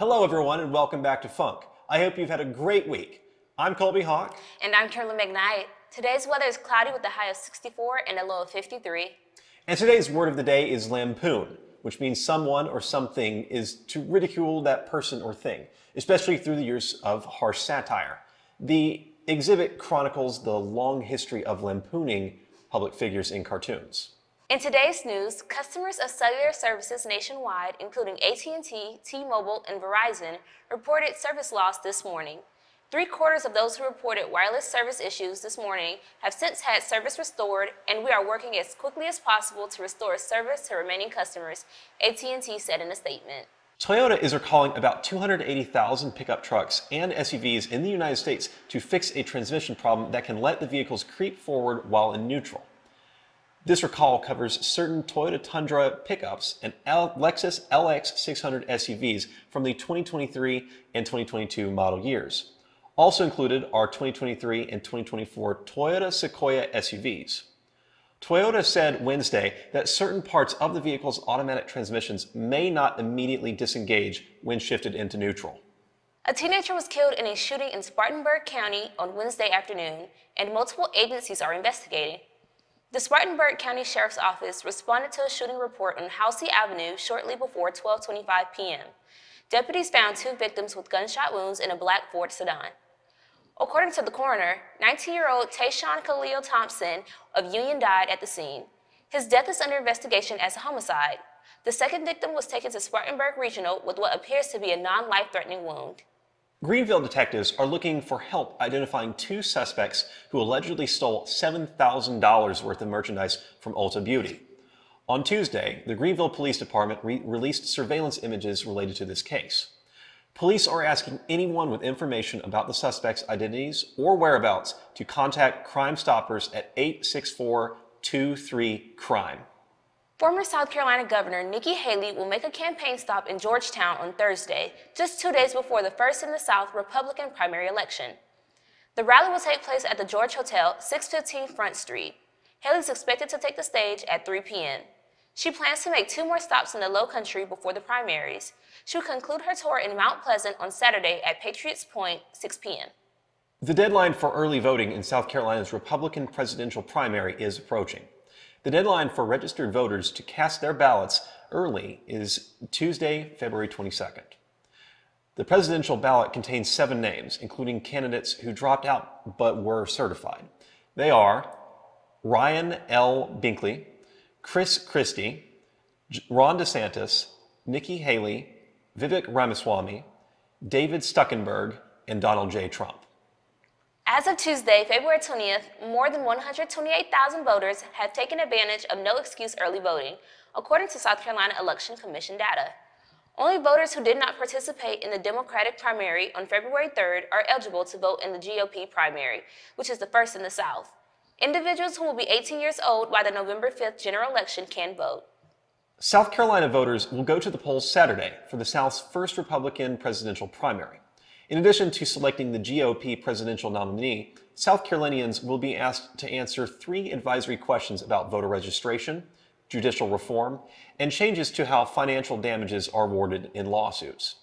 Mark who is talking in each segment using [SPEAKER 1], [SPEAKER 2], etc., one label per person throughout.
[SPEAKER 1] Hello everyone and welcome back to Func. I hope you've had a great week. I'm Colby Hawk.
[SPEAKER 2] And I'm Kimberly McKnight. Today's weather is cloudy with a high of 64 and a low of 53.
[SPEAKER 1] And today's word of the day is lampoon, which means someone or something is to ridicule that person or thing, especially through the use of harsh satire. The exhibit chronicles the long history of lampooning public figures in cartoons.
[SPEAKER 2] In today's news, customers of cellular services nationwide, including AT&T, T-Mobile, and Verizon, reported service loss this morning. 3/4 of those who reported wireless service issues this morning have since had service restored, and we are working as quickly as possible to restore service to remaining customers, AT&T said in a statement.
[SPEAKER 1] Toyota is recalling about 280,000 pickup trucks and SUVs in the United States to fix a transmission problem that can let the vehicles creep forward while in neutral. This recall covers certain Toyota Tundra pickups and Lexus LX 600 SUVs from the 2023 and 2022 model years. Also included are 2023 and 2024 Toyota Sequoia SUVs. Toyota said Wednesday that certain parts of the vehicle's automatic transmissions may not immediately disengage when shifted into neutral.
[SPEAKER 2] A teenager was killed in a shooting in Spartanburg County on Wednesday afternoon, and multiple agencies are investigating. The Spartanburg County Sheriff's Office responded to a shooting report on Halsey Avenue shortly before 12:25 p.m. Deputies found 2 victims with gunshot wounds in a black Ford sedan. According to the coroner, 19-year-old Tayshawn Khalil Thompson of Union died at the scene. His death is under investigation as a homicide. The second victim was taken to Spartanburg Regional with what appears to be a non-life-threatening wound.
[SPEAKER 1] Greenville detectives are looking for help identifying 2 suspects who allegedly stole $7,000 worth of merchandise from Ulta Beauty. On Tuesday, the Greenville Police Department released surveillance images related to this case. Police are asking anyone with information about the suspects' identities or whereabouts to contact Crime Stoppers at 864-23-CRIME.
[SPEAKER 2] Former South Carolina Governor Nikki Haley will make a campaign stop in Georgetown on Thursday, just 2 days before the first in the South Republican primary election. The rally will take place at the George Hotel, 615 Front Street. Haley is expected to take the stage at 3 p.m. She plans to make 2 more stops in the Low Country before the primaries. She will conclude her tour in Mount Pleasant on Saturday at Patriots Point, 6 p.m.
[SPEAKER 1] The deadline for early voting in South Carolina's Republican presidential primary is approaching. The deadline for registered voters to cast their ballots early is Tuesday, February 22nd. The presidential ballot contains 7 names, including candidates who dropped out but were certified. They are Ryan L. Binkley, Chris Christie, Ron DeSantis, Nikki Haley, Vivek Ramaswamy, David Stuckenberg, and Donald J. Trump.
[SPEAKER 2] As of Tuesday, February 20th, more than 128,000 voters have taken advantage of no-excuse early voting, according to South Carolina Election Commission data. Only voters who did not participate in the Democratic primary on February 3rd are eligible to vote in the GOP primary, which is the first in the South. Individuals who will be 18 years old by the November 5th general election can vote.
[SPEAKER 1] South Carolina voters will go to the polls Saturday for the South's first Republican presidential primary. In addition to selecting the GOP presidential nominee, South Carolinians will be asked to answer 3 advisory questions about voter registration, judicial reform, and changes to how financial damages are awarded in lawsuits.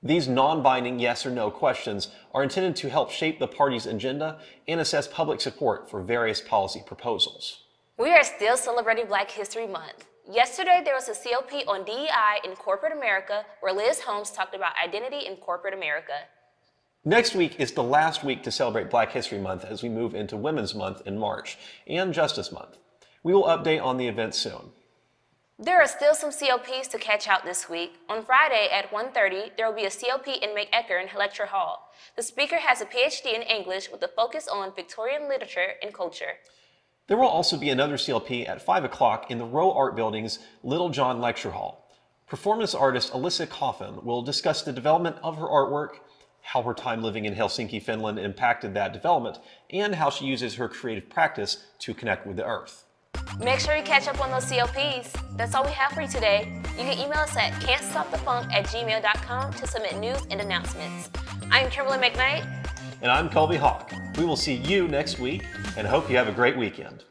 [SPEAKER 1] These non-binding yes or no questions are intended to help shape the party's agenda and assess public support for various policy proposals.
[SPEAKER 2] We are still celebrating Black History Month. Yesterday, there was a COP on DEI in corporate America where Liz Holmes talked about identity in corporate America.
[SPEAKER 1] Next week is the last week to celebrate Black History Month as we move into Women's Month in March and Justice Month. We will update on the event soon.
[SPEAKER 2] There are still some COPs to catch out this week. On Friday at 1:30, there will be a COP in McEachern in Lecture Hall. The speaker has a PhD in English with a focus on Victorian literature and culture.
[SPEAKER 1] There will also be another CLP at 5 o'clock in the Row Art Building's Little John Lecture Hall. Performance artist Alyssa Coffin will discuss the development of her artwork, how her time living in Helsinki, Finland impacted that development, and how she uses her creative practice to connect with the earth.
[SPEAKER 2] Make sure you catch up on those COPs. That's all we have for you today. You can email us at can'tstopthefunk@gmail.com to submit news and announcements. I'm Kimberly McKnight.
[SPEAKER 1] And I'm Colby Hawk. We will see you next week and hope you have a great weekend.